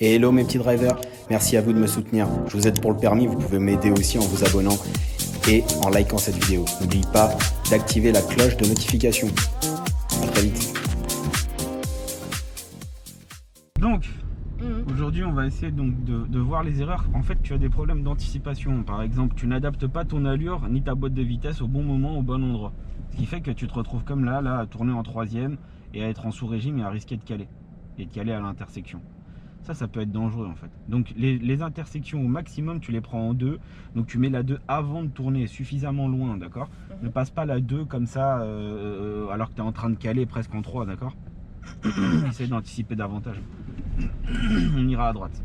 Et hello mes petits drivers, merci à vous de me soutenir. Je vous aide pour le permis, vous pouvez m'aider aussi en vous abonnant et en likant cette vidéo. N'oubliez pas d'activer la cloche de notification. À très vite. Donc, aujourd'hui, on va essayer donc de voir les erreurs. En fait, tu as des problèmes d'anticipation. Par exemple, tu n'adaptes pas ton allure ni ta boîte de vitesse au bon moment, au bon endroit. Ce qui fait que tu te retrouves comme là, à tourner en troisième et à être en sous-régime et à risquer de caler. Et de caler à l'intersection. Ça peut être dangereux en fait. Donc les intersections au maximum, tu les prends en deux. Donc tu mets la 2 avant de tourner suffisamment loin, d'accord. Ne passe pas la 2 comme ça alors que tu es en train de caler presque en 3, d'accord. Essaye d'anticiper davantage. On ira à droite.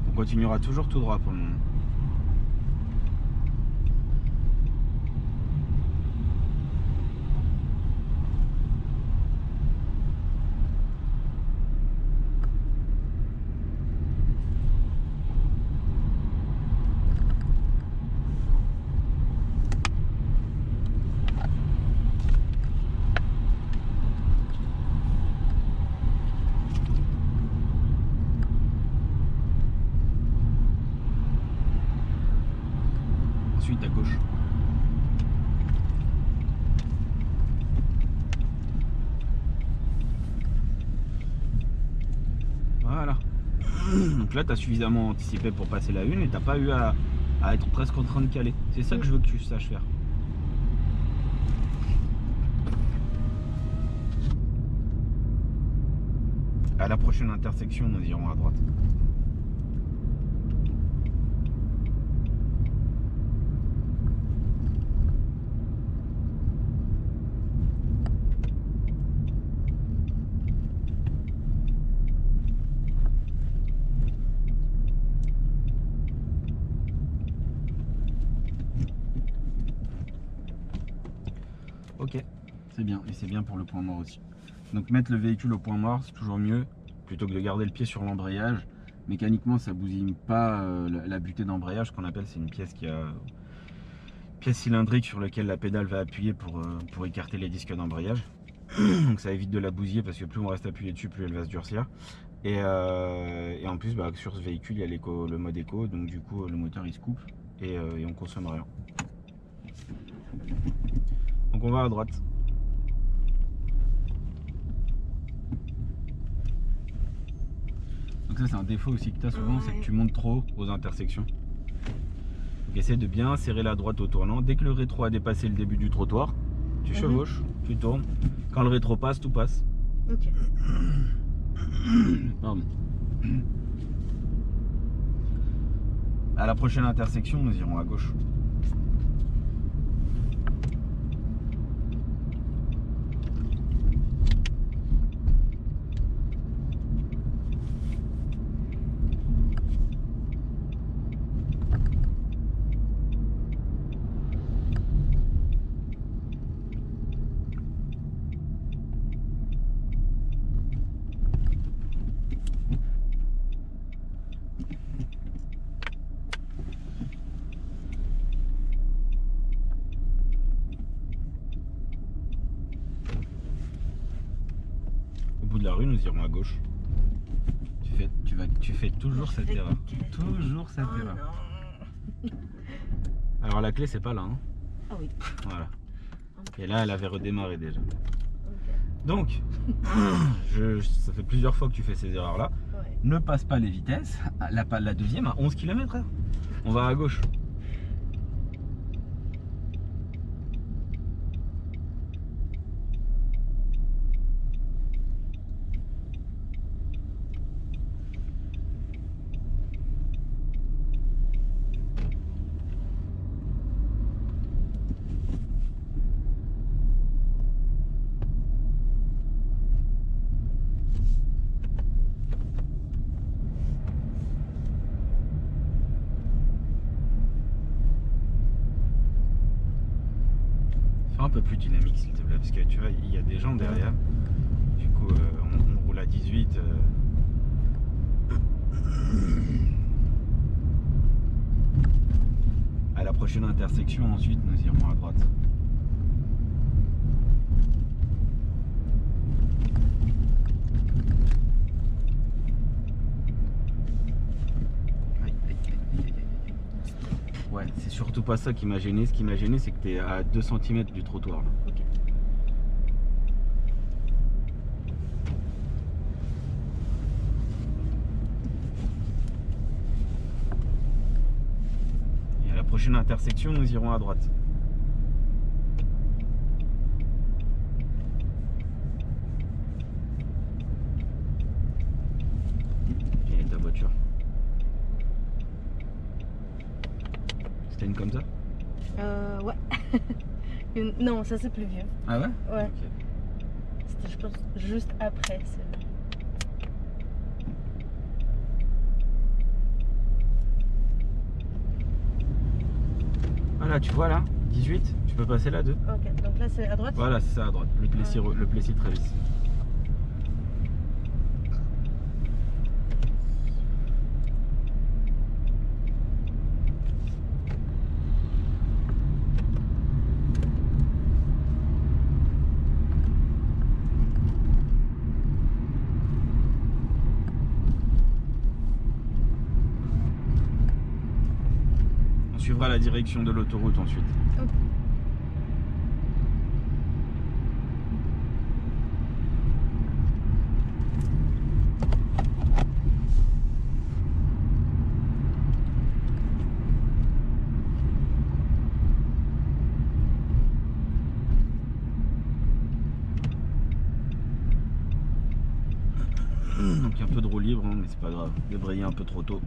On continuera toujours tout droit pour le moment. Ensuite à gauche. Voilà. Donc là, tu as suffisamment anticipé pour passer la une et t'as pas eu à être presque en train de caler. C'est ça que je veux que tu saches faire. À la prochaine intersection, nous irons à droite. Ok, c'est bien, et c'est bien pour le point mort aussi. Donc mettre le véhicule au point mort, c'est toujours mieux, plutôt que de garder le pied sur l'embrayage. Mécaniquement, ça bousille pas la butée d'embrayage, qu'on appelle, c'est une pièce pièce cylindrique sur laquelle la pédale va appuyer pour écarter les disques d'embrayage. Donc ça évite de la bousiller parce que plus on reste appuyé dessus, plus elle va se durcir. Et en plus, sur ce véhicule, il y a le mode éco, donc du coup, le moteur il se coupe et on consomme rien. Donc on va à droite. Donc ça c'est un défaut aussi que tu as souvent, c'est que tu montes trop aux intersections. Donc essaie de bien serrer la droite au tournant. Dès que le rétro a dépassé le début du trottoir, tu chevauches, tu tournes. Quand le rétro passe, tout passe. Ok. Pardon. À la prochaine intersection, nous irons à gauche. Au bout de la rue, nous irons à gauche. Tu fais tu fais toujours cette erreur. Toujours cette erreur. Non. Alors la clé c'est pas là. Hein. Ah oui. Voilà. Et là elle avait redémarré déjà. Okay. Donc, ça fait plusieurs fois que tu fais ces erreurs là. Ouais. Ne passe pas les vitesses. La deuxième à 11 km/h. On va à gauche. Un peu plus dynamique s'il te plaît, parce que tu vois il y a des gens derrière, du coup on roule à 18 à la prochaine intersection. Ensuite nous irons à droite. Ouais, c'est surtout pas ça qui m'a gêné. Ce qui m'a gêné, c'est que tu es à 2 cm du trottoir. Là. Ok. Et à la prochaine intersection, nous irons à droite. Et ta voiture. C'était une comme ça? Ouais. Non, ça c'est plus vieux. Ah ouais? Ouais. Okay. C'était, je pense, juste après celle-là. Voilà, tu vois là, 18, tu peux passer là 2. Ok, donc là c'est à droite? Voilà, c'est ça à droite, le Plessis Travis. On suivra la direction de l'autoroute ensuite. Ok. Donc un peu de roue libre, hein, mais c'est pas grave, débrayer un peu trop tôt.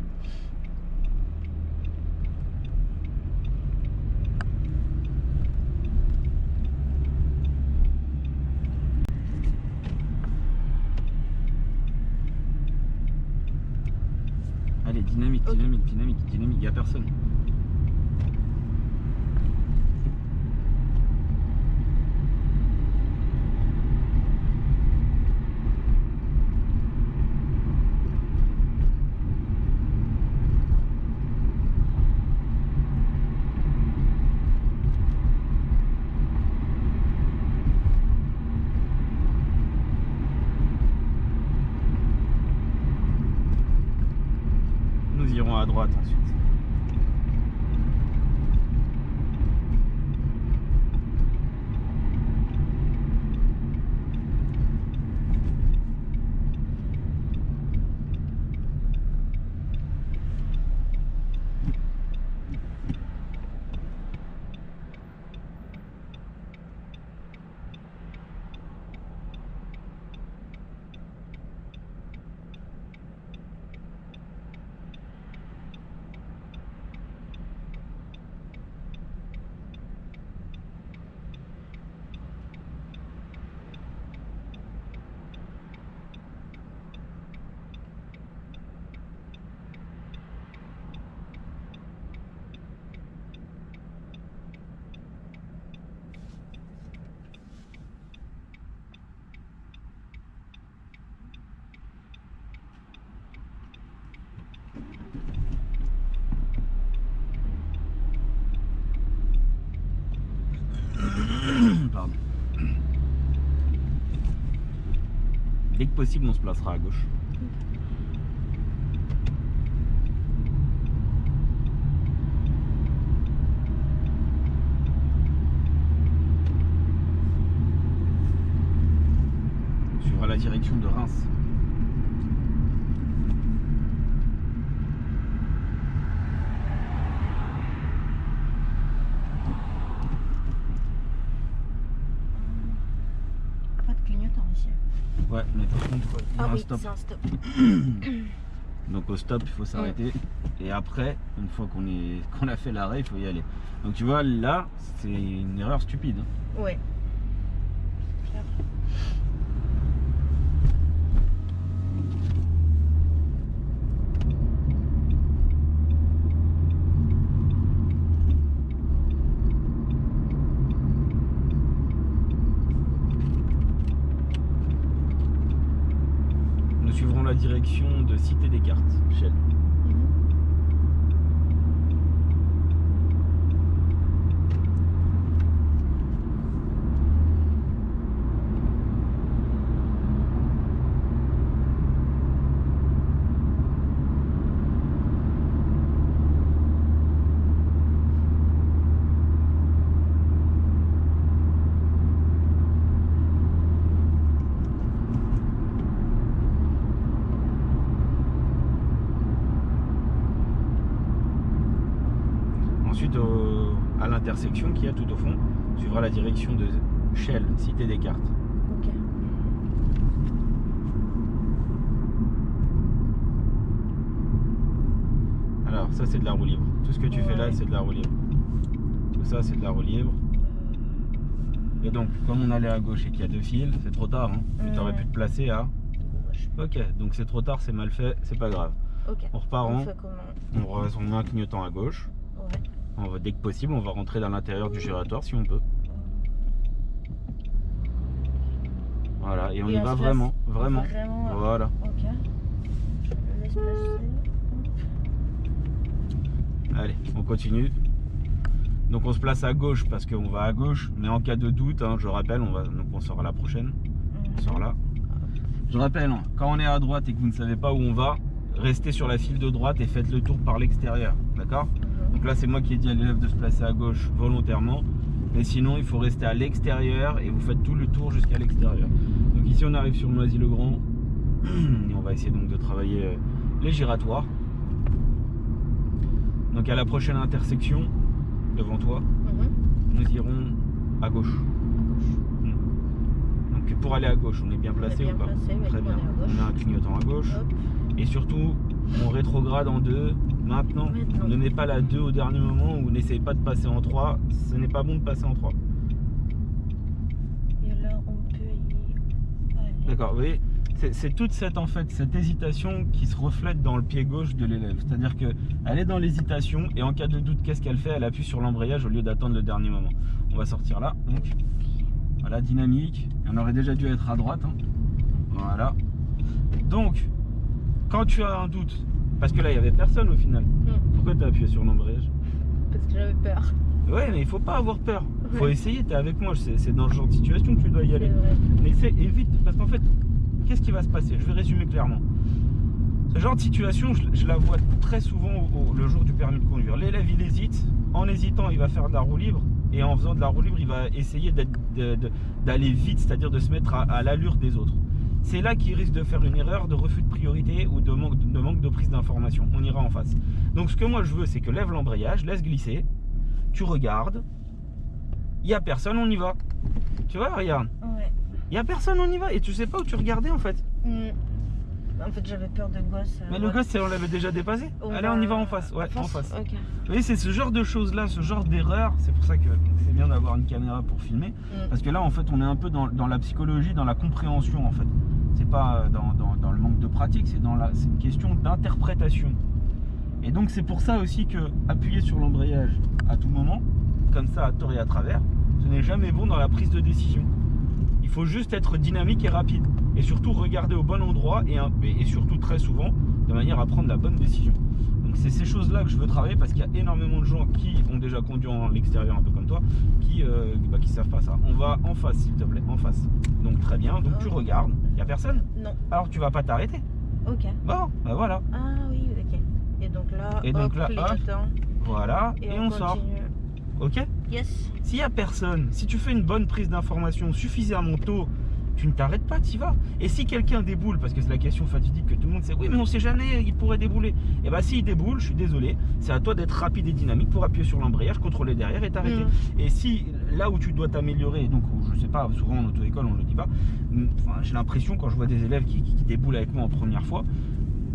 Allez, dynamique, Ok. dynamique, dynamique, dynamique, il n'y a personne. Nous irons à droite ensuite. Pardon. Dès que possible, on se placera à gauche. direction de Reims. Pas de clignotant ici. Ouais, mais par contre, il y a Ah un oui, stop. c'est un stop. Donc au stop, il faut s'arrêter. Et après, une fois qu'on a fait l'arrêt, il faut y aller. Donc tu vois, là, c'est une erreur stupide. Ouais. C'est clair. Nous suivrons la direction de Cité des Cartes, Shell. Ensuite, à l'intersection qu'il y a tout au fond, on suivra la direction de Shell, Cité des Cartes. Ok. Alors, ça c'est de la roue libre. Tout ce que tu fais là, Ouais. c'est de la roue libre. Tout ça, c'est de la roue libre. Et donc, comme on allait à gauche et qu'il y a deux fils, c'est trop tard. Hein. Tu aurais pu te placer à... Ok, donc c'est trop tard, c'est mal fait, c'est pas grave. Ok. On repart On en... fait comment? On met un clignotant à gauche. Ouais. Dès que possible, on va rentrer dans l'intérieur du giratoire si on peut. Voilà, et on y va vraiment, vraiment. Voilà. Ok. Je le laisse passer. Allez, on continue. Donc on se place à gauche parce qu'on va à gauche, mais en cas de doute, hein, je rappelle, donc on sort à la prochaine. On sort là. Je rappelle, hein, quand on est à droite et que vous ne savez pas où on va, restez sur la file de droite et faites le tour par l'extérieur. D'accord? Donc là, c'est moi qui ai dit à l'élève de se placer à gauche volontairement. Mais sinon, il faut rester à l'extérieur et vous faites tout le tour jusqu'à l'extérieur. Donc ici, on arrive sur Noisy-le-Grand. Et on va essayer donc de travailler les giratoires. Donc à la prochaine intersection, devant toi, nous irons à gauche. Donc pour aller à gauche, on est bien placé ou pas? Très bien. On a un clignotant à gauche. Hop. Et surtout, on rétrograde en 2. Maintenant, ne mets pas la 2 au dernier moment ou n'essaye pas de passer en 3. Ce n'est pas bon de passer en 3. Et là, on peut y aller. D'accord, vous voyez, c'est toute cette hésitation qui se reflète dans le pied gauche de l'élève. C'est-à-dire qu'elle est dans l'hésitation et en cas de doute, qu'est-ce qu'elle fait? Elle appuie sur l'embrayage au lieu d'attendre le dernier moment. On va sortir là, donc. Voilà, dynamique. On aurait déjà dû être à droite. Hein. Voilà. Donc, quand tu as un doute, parce que là, il n'y avait personne au final. Pourquoi tu as appuyé sur l'embrayage? Parce que j'avais peur. Ouais, mais il faut pas avoir peur. Faut essayer, tu es avec moi. C'est dans ce genre de situation que tu dois y aller. Mais évite, parce qu'en fait, qu'est-ce qui va se passer? Je vais résumer clairement. Ce genre de situation, je la vois très souvent le jour du permis de conduire. L'élève, il hésite. En hésitant, il va faire de la roue libre. Et en faisant de la roue libre, il va essayer d'aller vite, c'est-à-dire de se mettre à l'allure des autres. C'est là qu'il risque de faire une erreur de refus de priorité ou de manque de prise d'information. On ira en face. Donc ce que moi je veux, c'est que lève l'embrayage, laisse glisser, tu regardes, il n'y a personne, on y va. Tu vois, regarde. Ouais. Il n'y a personne, on y va. Et tu sais pas où tu regardais en fait. En fait, j'avais peur de gosse. Mais le gosse, on l'avait déjà dépassé. Allez, on y va en face. Ouais, en face. Ok. Vous voyez, c'est ce genre de choses-là, ce genre d'erreur. C'est pour ça que c'est bien d'avoir une caméra pour filmer. Parce que là, en fait, on est un peu dans la psychologie, dans la compréhension, en fait. C'est pas dans le manque de pratique, c'est une question d'interprétation. Et donc, c'est pour ça aussi que appuyer sur l'embrayage à tout moment, comme ça, à tort et à travers, ce n'est jamais bon dans la prise de décision. Il faut juste être dynamique et rapide. Et surtout regarder au bon endroit et surtout très souvent de manière à prendre la bonne décision. Donc c'est ces choses-là que je veux travailler parce qu'il y a énormément de gens qui ont déjà conduit en l'extérieur un peu comme toi qui savent pas ça. On va en face s'il te plaît, en face. Donc très bien, donc tu regardes, il n'y a personne? Non. Alors tu vas pas t'arrêter. Ok. Bon, bah voilà. Ah oui, ok. Et donc là, hop, voilà, et on sort. Ok? Yes. S'il n'y a personne, si tu fais une bonne prise d'information suffisamment tôt, tu ne t'arrêtes pas, tu y vas. Et si quelqu'un déboule, parce que c'est la question fatidique que tout le monde sait, oui mais on sait jamais, il pourrait débouler. Et bah s'il déboule, je suis désolé, c'est à toi d'être rapide et dynamique pour appuyer sur l'embrayage, contrôler derrière et t'arrêter. Et si là où tu dois t'améliorer, donc je sais pas, souvent en auto-école on le dit pas, enfin, j'ai l'impression quand je vois des élèves qui déboulent avec moi en première fois,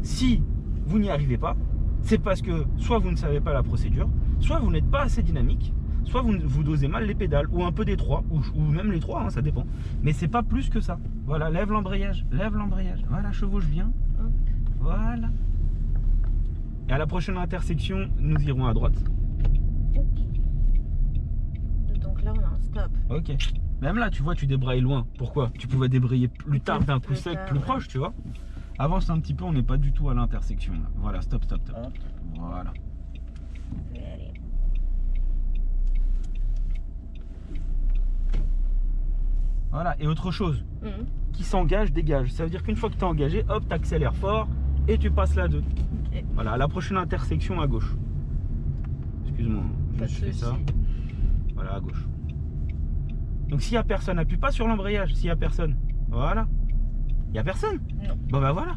si vous n'y arrivez pas, c'est parce que soit vous ne savez pas la procédure, soit vous n'êtes pas assez dynamique, soit vous dosez mal les pédales, ou un peu des trois, ou même les trois, hein, ça dépend. Mais c'est pas plus que ça. Voilà, lève l'embrayage, voilà, chevauche bien. Voilà. Et à la prochaine intersection, nous irons à droite. Ok. Donc là, on a un stop. Ok. Même là, tu vois, tu débrayes loin. Pourquoi? Tu pouvais débrayer plus tard d'un coup sec, plus proche, tu vois. Avance un petit peu, on n'est pas du tout à l'intersection. Voilà, stop, stop, stop. Voilà. Voilà, et autre chose, qui s'engage, dégage. Ça veut dire qu'une fois que tu es engagé, hop, tu accélères fort et tu passes la 2. Okay. Voilà, à la prochaine intersection à gauche. Excuse-moi, je fais ça. Voilà, à gauche. Donc s'il n'y a personne, appuie pas sur l'embrayage, s'il n'y a personne. Voilà. Il n'y a personne? Non. Bon bah voilà.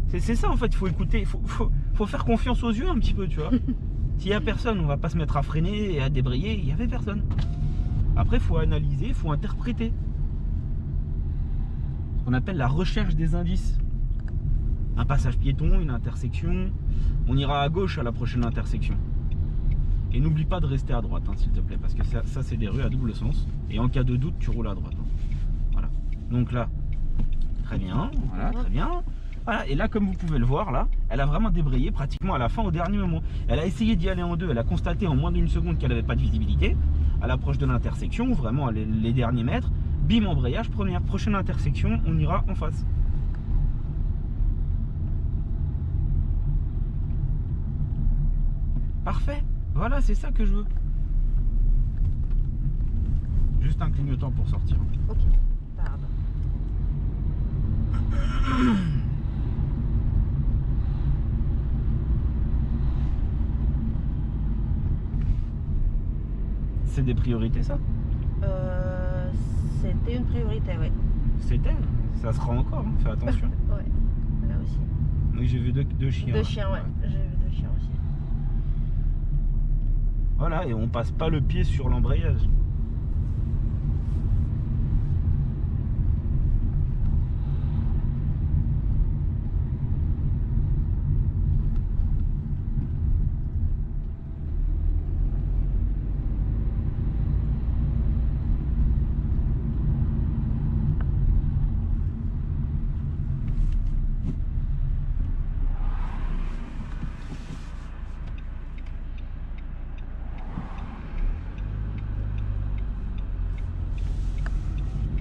C'est ça en fait, il faut écouter, il faut faire confiance aux yeux un petit peu, tu vois. S'il n'y a personne, on va pas se mettre à freiner et à débrayer, il n'y avait personne. Après, il faut analyser, il faut interpréter. Ce qu'on appelle la recherche des indices. Un passage piéton, une intersection. On ira à gauche à la prochaine intersection. Et n'oublie pas de rester à droite, hein, s'il te plaît, parce que ça c'est des rues à double sens. Et en cas de doute, tu roules à droite. Hein. Voilà. Donc là, très bien. Voilà, très bien. Voilà, et là, comme vous pouvez le voir, là, elle a vraiment débrayé pratiquement à la fin, au dernier moment. Elle a essayé d'y aller en deux, elle a constaté en moins d'une seconde qu'elle n'avait pas de visibilité. À l'approche de l'intersection, vraiment les derniers mètres, bim, embrayage, prochaine intersection, on ira en face. Parfait, voilà, c'est ça que je veux. Juste un clignotant pour sortir. Ok, pardon. C'est des priorités, ça? C'était une priorité, ouais. C'était? Ça sera encore, hein. Fais attention. Ouais, là aussi. Oui, j'ai vu deux chiens. Deux chiens, ouais. J'ai vu deux chiens aussi. Voilà, et on passe pas le pied sur l'embrayage.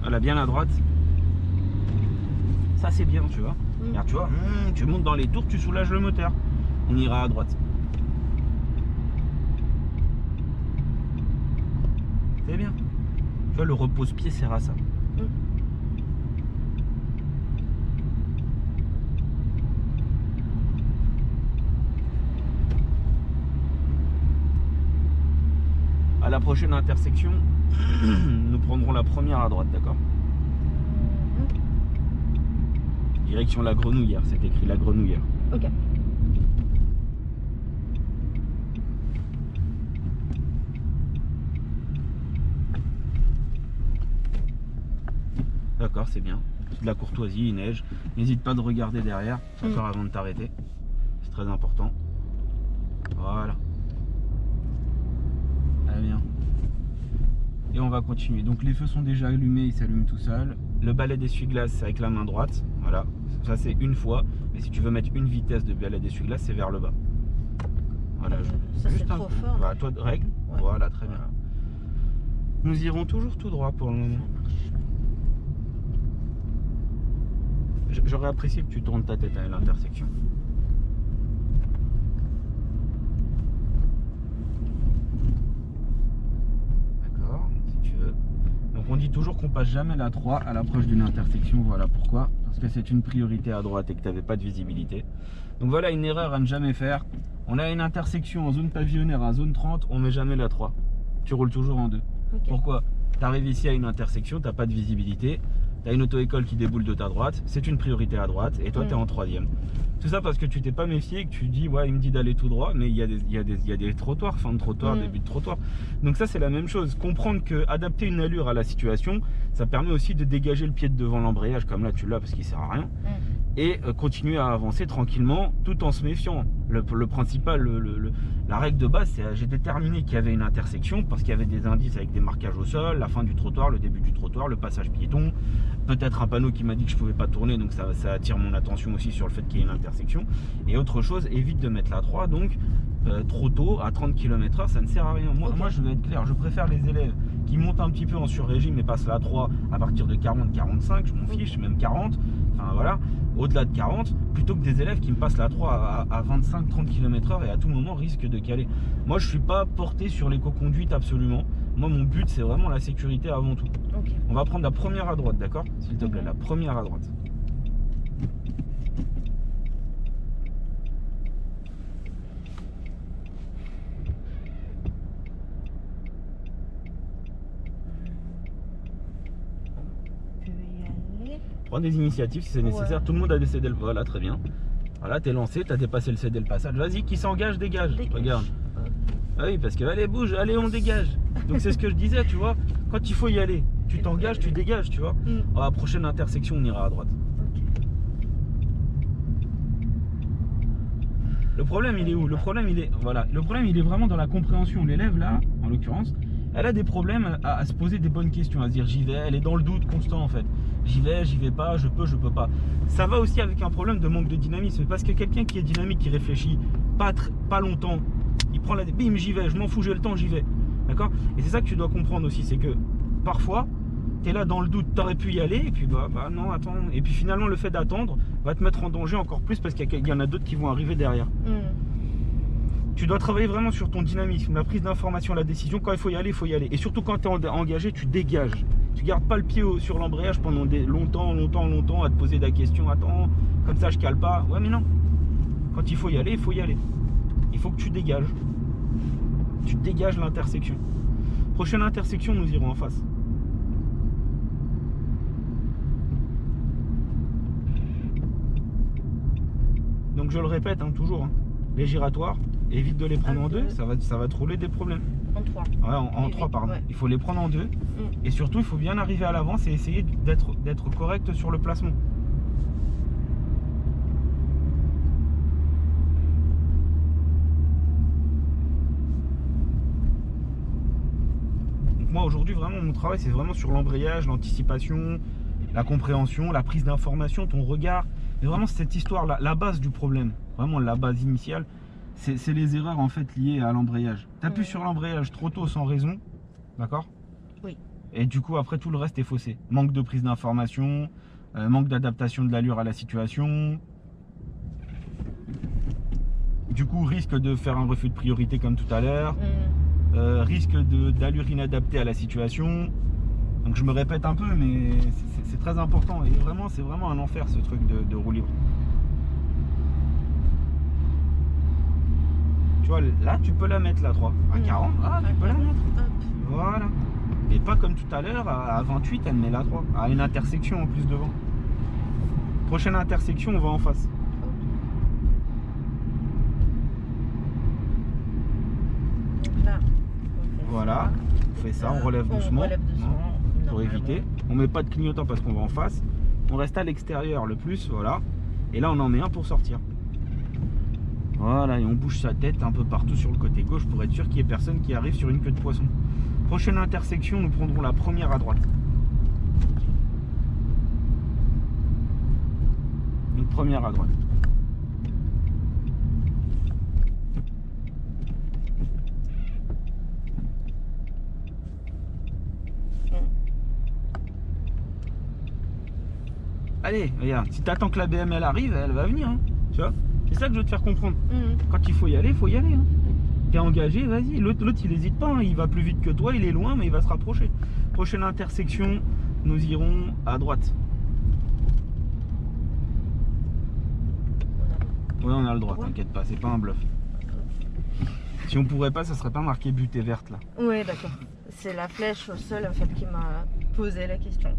Voilà, bien à droite. Ça c'est bien, tu vois. Regarde, tu vois, tu montes dans les tours, tu soulages le moteur. On ira à droite. C'est bien. Tu vois, le repose-pied sert à ça. À la prochaine intersection, nous prendrons la première à droite, d'accord? Direction la Grenouillère, c'est écrit la Grenouillère. Ok. D'accord, c'est bien. C'est de la courtoisie, il neige. N'hésite pas de regarder derrière, encore avant de t'arrêter. C'est très important. Voilà. Très bien. Et on va continuer. Donc les feux sont déjà allumés, ils s'allument tout seuls. Le balai d'essuie-glace, c'est avec la main droite. Voilà. Ça c'est une fois. Mais si tu veux mettre une vitesse de balai d'essuie-glace, c'est vers le bas. Voilà. Ça c'est trop fort. Voilà, toi de règle. Ouais. Voilà, très bien. Nous irons toujours tout droit pour le moment. J'aurais apprécié que tu tournes ta tête à l'intersection. D'accord, si tu veux. Donc on dit toujours qu'on passe jamais la 3 à l'approche d'une intersection. Voilà pourquoi. Parce que c'est une priorité à droite et que tu n'avais pas de visibilité. Donc voilà une erreur à ne jamais faire. On a une intersection en zone pavillonnaire à zone 30, on met jamais la 3. Tu roules toujours en 2. Okay. Pourquoi? Tu arrives ici à une intersection, tu n'as pas de visibilité, tu as une auto-école qui déboule de ta droite, c'est une priorité à droite et toi tu es en troisième. Tout ça parce que tu t'es pas méfié et que tu dis ouais il me dit d'aller tout droit, mais il y a des trottoirs, fin de trottoir, début de trottoir. Donc ça c'est la même chose, comprendre que adapter une allure à la situation, ça permet aussi de dégager le pied de devant l'embrayage comme là tu l'as parce qu'il sert à rien. Et continuer à avancer tranquillement tout en se méfiant. Le principal, la règle de base, c'est j'ai déterminé qu'il y avait une intersection parce qu'il y avait des indices avec des marquages au sol, la fin du trottoir, le début du trottoir, le passage piéton, peut-être un panneau qui m'a dit que je pouvais pas tourner, donc ça attire mon attention aussi sur le fait qu'il y ait une intersection. Et autre chose, évite de mettre la 3, donc trop tôt, à 30 km/h, ça ne sert à rien. Moi je vais être clair, je préfère les élèves qui montent un petit peu en sur-régime et passent la 3 à partir de 40-45, je m'en fiche, même 40, enfin voilà, au-delà de 40, plutôt que des élèves qui me passent la 3 à 25-30 km/h et à tout moment risquent de caler. Moi je suis pas porté sur l'éco-conduite absolument. Moi mon but c'est vraiment la sécurité avant tout. On va prendre la première à droite, d'accord? S'il te plaît, la première à droite. Prends des initiatives si c'est nécessaire. Tout le monde a décédé le... Voilà, très bien. Voilà, t'es lancé, t'as dépassé le CD, le passage. Vas-y, qui s'engage, dégage. Regarde. Ah oui, parce que allez, bouge, allez, on dégage. Donc c'est ce que je disais, tu vois. Quand il faut y aller, tu t'engages, tu dégages, tu vois. À la prochaine intersection, on ira à droite. Le problème, il est où? Le problème, il est... Voilà. Le problème, il est vraiment dans la compréhension. L'élève, là, en l'occurrence, elle a des problèmes à se poser des bonnes questions, à se dire j'y vais, elle est dans le doute constant en fait. J'y vais pas, je peux pas. Ça va aussi avec un problème de manque de dynamisme, parce que quelqu'un qui est dynamique, qui réfléchit pas longtemps, il prend la... Bim, j'y vais, je m'en fous, j'ai le temps, j'y vais. D'accord? Et c'est ça que tu dois comprendre aussi, c'est que parfois, tu es là dans le doute, tu aurais pu y aller, et puis bah non, attends. Et puis finalement, le fait d'attendre va te mettre en danger encore plus, parce qu'il y en a d'autres qui vont arriver derrière. Tu dois travailler vraiment sur ton dynamisme, la prise d'information, la décision. Quand il faut y aller, il faut y aller. Et surtout quand tu es engagé, tu dégages. Tu gardes pas le pied sur l'embrayage pendant longtemps à te poser la question. Attends, comme ça je cale pas. Ouais mais non. Quand il faut y aller, il faut y aller. Il faut que tu dégages. Tu dégages l'intersection. Prochaine intersection, nous irons en face. Donc je le répète hein, toujours. Hein. Les giratoires, évite de les prendre en deux, ça va te rouler des problèmes. En 3. Ouais, en 3 pardon. Ouais. Il faut les prendre en deux. Et surtout, il faut bien arriver à l'avance et essayer d'être correct sur le placement. Donc moi aujourd'hui, vraiment, mon travail, c'est vraiment sur l'embrayage, l'anticipation, la compréhension, la prise d'information, ton regard. Mais vraiment, cette histoire, la base du problème, vraiment la base initiale, c'est les erreurs en fait liées à l'embrayage. Tu appuies sur l'embrayage trop tôt sans raison, d'accord? Oui. Et du coup, après, tout le reste est faussé. Manque de prise d'information, manque d'adaptation de l'allure à la situation. Du coup, risque de faire un refus de priorité comme tout à l'heure. Risque d'allure inadaptée à la situation. Donc je me répète un peu, mais c'est très important. Et vraiment, c'est vraiment un enfer ce truc de roue libre. Tu vois, là, tu peux la mettre, la 3. À 40, tu peux la mettre. Voilà. Et pas comme tout à l'heure, à 28, elle met la 3. À une intersection en plus devant. Prochaine intersection, on va en face. Là, voilà. On fait ça, on relève doucement. Pour éviter. On met pas de clignotant parce qu'on va en face. On reste à l'extérieur le plus, voilà. Et là, on en met un pour sortir. Voilà, et on bouge sa tête un peu partout sur le côté gauche pour être sûr qu'il n'y ait personne qui arrive sur une queue de poisson. Prochaine intersection, nous prendrons la première à droite. Une première à droite. Allez, regarde, si tu attends que la BM elle arrive, elle va venir, hein, tu vois. C'est ça que je veux te faire comprendre. Quand il faut y aller, il faut y aller. Hein. T'es engagé, vas-y. L'autre, il n'hésite pas. Hein. Il va plus vite que toi, il est loin, mais il va se rapprocher. Prochaine intersection, nous irons à droite. Ouais, on a le droit, t'inquiète pas, c'est pas un bluff. Si on pourrait pas, ça serait pas marqué butée verte là. Oui, d'accord. C'est la flèche au sol en fait qui m'a posé la question.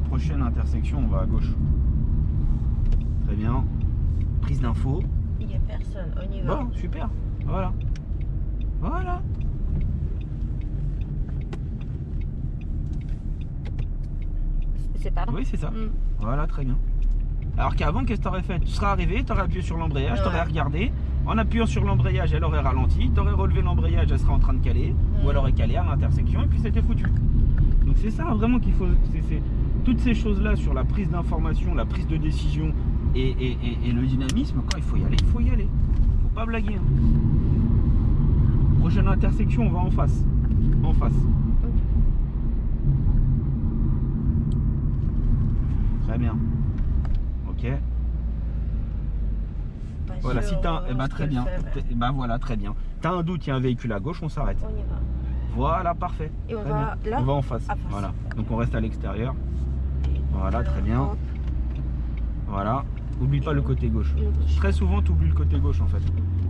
Prochaine intersection, on va à gauche. Très bien. Prise d'info. Il n'y a personne, on y va. Bon, super. Voilà. Voilà. C'est par là? Oui, c'est ça. Voilà, très bien. Alors qu'avant, qu'est-ce que tu aurais fait? Tu serais arrivé, tu aurais appuyé sur l'embrayage, tu aurais regardé. En appuyant sur l'embrayage, elle aurait ralenti. Tu aurais relevé l'embrayage, elle serait en train de caler. Ou elle aurait calé à l'intersection et puis c'était foutu. Donc c'est ça vraiment qu'il faut. Toutes ces choses-là sur la prise d'information, la prise de décision et le dynamisme, quand il faut y aller, il faut y aller. Faut pas blaguer. Hein. Prochaine intersection, on va en face. En face. Très bien. Ok. Voilà, si t'as. Eh ben, très bien. Ben voilà, très bien. T'as un doute, il y a un véhicule à gauche, on s'arrête. On y va. Voilà, parfait. Et on va là? On va en face. Voilà. Donc on reste à l'extérieur. Voilà, très bien. Hop. Voilà. Oublie pas le côté gauche. Très souvent, tu oublies le côté gauche en fait.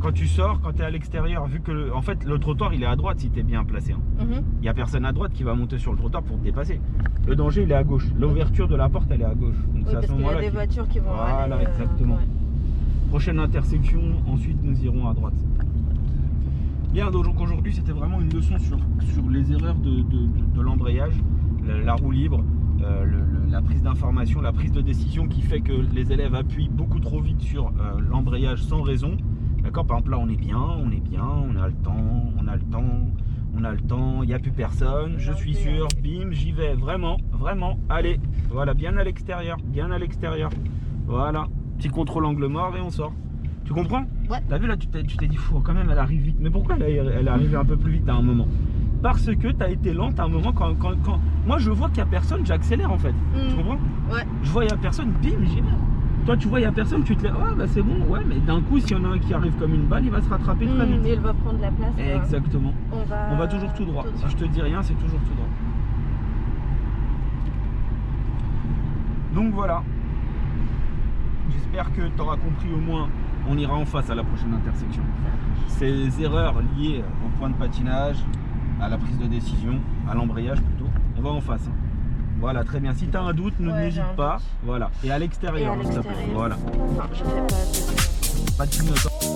Quand tu sors, quand tu es à l'extérieur, vu que en fait le trottoir il est à droite si tu es bien placé. Il n'y a personne à droite qui va monter sur le trottoir pour te dépasser. Le danger il est à gauche. L'ouverture de la porte elle est à gauche. Donc c'est à ce moment-là. Il y a des voitures qui vont Voilà, aller, exactement. Ouais. Prochaine intersection, ensuite nous irons à droite. Bien, donc aujourd'hui c'était vraiment une leçon sur les erreurs de l'embrayage, la roue libre, la prise d'information, la prise de décision qui fait que les élèves appuient beaucoup trop vite sur l'embrayage sans raison. D'accord, par exemple là on a le temps, il n'y a plus personne, je suis sûr, bim, j'y vais, vraiment, allez, voilà, bien à l'extérieur, voilà, petit contrôle angle mort et on sort. Tu comprends? Ouais. T'as vu là, tu t'es dit, fou, quand même elle arrive vite, mais pourquoi elle est arrivée un peu plus vite à un moment? Parce que tu as été lente à un moment quand moi je vois qu'il n'y a personne, j'accélère en fait. Tu comprends? Ouais. Je vois il n'y a personne, bim, j'y vais. Toi tu vois il n'y a personne, tu te dis bah c'est bon, ouais, mais d'un coup s'il y en a un qui arrive comme une balle, il va se rattraper très vite. Et il va prendre la place. Exactement. On va toujours tout droit. Si je te dis rien, c'est toujours tout droit. Donc voilà. J'espère que tu auras compris au moins. On ira en face à la prochaine intersection. Ces erreurs liées au point de patinage, à la prise de décision, à l'embrayage plutôt, on va en face. Voilà, très bien. Si tu as un doute, n'hésite pas. Voilà. Et à l'extérieur, s'il te plaît. Voilà. Non, je fais pas de clignotant.